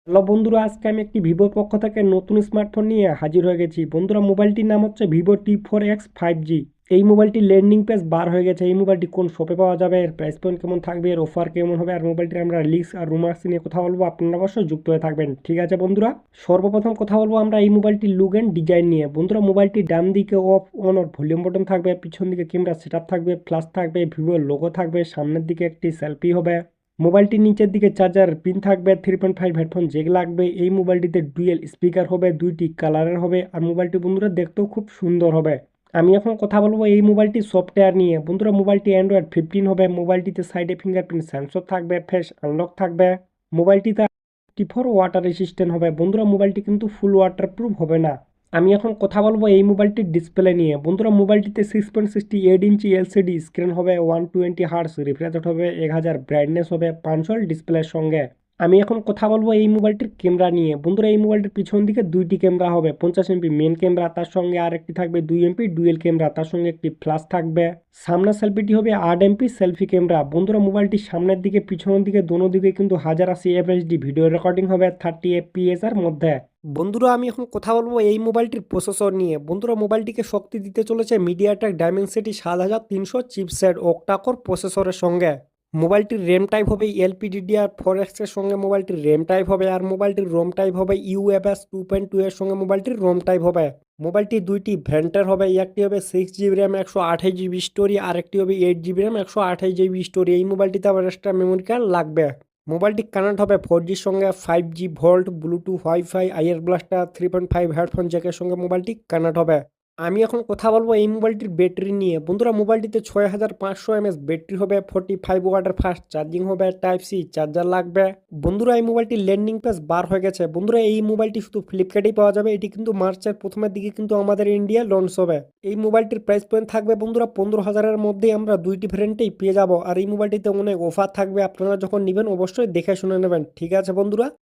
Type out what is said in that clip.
Hello বন্ধুরা, আজকে আমি একটি ভিভোর পক্ষ থেকে নতুন স্মার্টফোন নিয়ে হাজির হয়ে গেছি। বন্ধুরা, মোবাইলটির নাম হচ্ছে ভিভো T4X 5G। এই মোবাইলটির ল্যান্ডিং পেজ বার হয়ে গেছে। এই মোবাইলটি কোন শপে পাওয়া যাবে, এর প্রাইস পয়েন্ট কেমন থাকবে, এর অফার কেমন হবে, আর মোবাইলটির আমরা লিক্স আর রুমার্স নিয়ে কথা বলবো। আপনারা অবশ্যই যুক্ত হয়ে থাকবেন। ঠিক আছে বন্ধুরা, সর্বপ্রথম কথা বলবো আমরা এই মোবাইলটির লুক অ্যান্ড ডিজাইন নিয়ে। বন্ধুরা, মোবাইলটির ডান দিকে of on or volume button থাকবে, পিছন দিকে ক্যামেরা সেটআপ থাকবে, ফ্ল্যাশ থাকবে, ভিভোর লোগো থাকবে, সামনের দিকে একটি সেলফি হবে। মোবাইলটির নিচের দিকে চার্জার পিন থাকবে, 3.5 হেডফোন জ্যাক লাগবে। এই মোবাইলটিতে ডুয়েল স্পিকার হবে, দুইটি কালারের হবে, আর মোবাইলটি বন্ধুরা দেখতেও খুব সুন্দর হবে। আমি এখন কথা বলবো এই মোবাইলটির সফটওয়্যার নিয়ে। বন্ধুরা, মোবাইলটি অ্যান্ড্রয়েড 15 হবে। মোবাইলটিতে সাইডে ফিঙ্গারপ্রিন্ট সেন্সর থাকবে, ফেস আনলক থাকবে। মোবাইলটিতে 24 ওয়াটার রেসিস্ট্যান্ট হবে। বন্ধুরা, মোবাইলটি কিন্তু ফুল ওয়াটার প্রুফ হবে না। আমি এখন কথা বলবো এই মোবাইলটির ডিসপ্লে নিয়ে। বন্ধুরা, মোবাইলটিতে 6.68 ইঞ্চি এলসিডি স্ক্রিন হবে, 120 হার্টস রিফ্রেশ রেট হবে, 1000 ব্রাইটনেস হবে, 5 ডিসপ্লের সঙ্গে। আমি এখন কথা বলবো এই মোবাইলটির ক্যামেরা নিয়ে। বন্ধুরা, এই মোবাইলটির পিছন দিকে দুইটি ক্যামেরা হবে, 50 এমপি মেন ক্যামেরা, তার সঙ্গে আর একটি থাকবে 2 এমপি ডুয়েল ক্যামেরা, তার সঙ্গে একটি ফ্ল্যাশ থাকবে। সামনের সেলফিটি হবে 8 এমপি সেলফি ক্যামেরা। বন্ধুরা, মোবাইলটির সামনের দিকে পিছনের দিকে দোনো দিকে কিন্তু 1080 এফএইচডি ভিডিও রেকর্ডিং হবে 30 এফপিএস এর মধ্যে। বন্ধুরা, আমি এখন কথা বলবো এই মোবাইলটির প্রসেসর নিয়ে। বন্ধুরা, মোবাইলটিকে শক্তি দিতে চলেছে মিডিয়াটেক ডাইমেনসিটি 7300 চিপসেট অক্টাকোর প্রসেসরের সঙ্গে। মোবাইলটির র্যাম টাইপ হবে LPDDR4X এর সঙ্গে মোবাইলটির র্যাম টাইপ হবে, আর মোবাইলটির রোম টাইপ হবে UFS 2.2 এর সঙ্গে মোবাইলটির রোম টাইপ হবে। মোবাইলটি দুইটি ভ্যারিয়েন্টের হবে, একটি হবে 6GB র্যাম 128GB স্টোরি, আর একটি হবে 8GB র্যাম 128GB স্টোরি। এই মোবাইলটিতে আবার এক্সট্রা মেমোরি কার্ড লাগবে। মোবাইলটি কানেক্ট হবে 4Gর সঙ্গে, 5G VoLTE Bluetooth wifi IR blaster 3.5 headphone জ্যাকের সঙ্গে মোবাইলটি কানেক্ট হবে। আমি এখন কথা বলবো এই মোবাইলটির ব্যাটারি নিয়ে। বন্ধুরা, মোবাইলটিতে 6500 mAh ব্যাটারি হবে, 45 ওয়াটের ফাস্ট চার্জিং হবে, টাইপ সি চার্জার লাগবে। বন্ধুরা, এই মোবাইলটির ল্যান্ডিং পেজ বার হয়ে গেছে। বন্ধুরা, এই মোবাইলটি শুধু ফ্লিপকার্টেই পাওয়া যাবে। এটি কিন্তু মার্চের প্রথমের দিকে কিন্তু আমাদের ইন্ডিয়া লঞ্চ হবে। এই মোবাইলটির প্রাইস পয়েন্ট থাকবে বন্ধুরা 15,000-এর মধ্যেই আমরা দুইটি ভ্যারিয়েন্টেই পেয়ে যাব। আর এই মোবাইলটিতে অনেক অফার থাকবে, আপনারা যখন নেবেন অবশ্যই দেখে শুনে নেবেন। ঠিক আছে বন্ধুরা।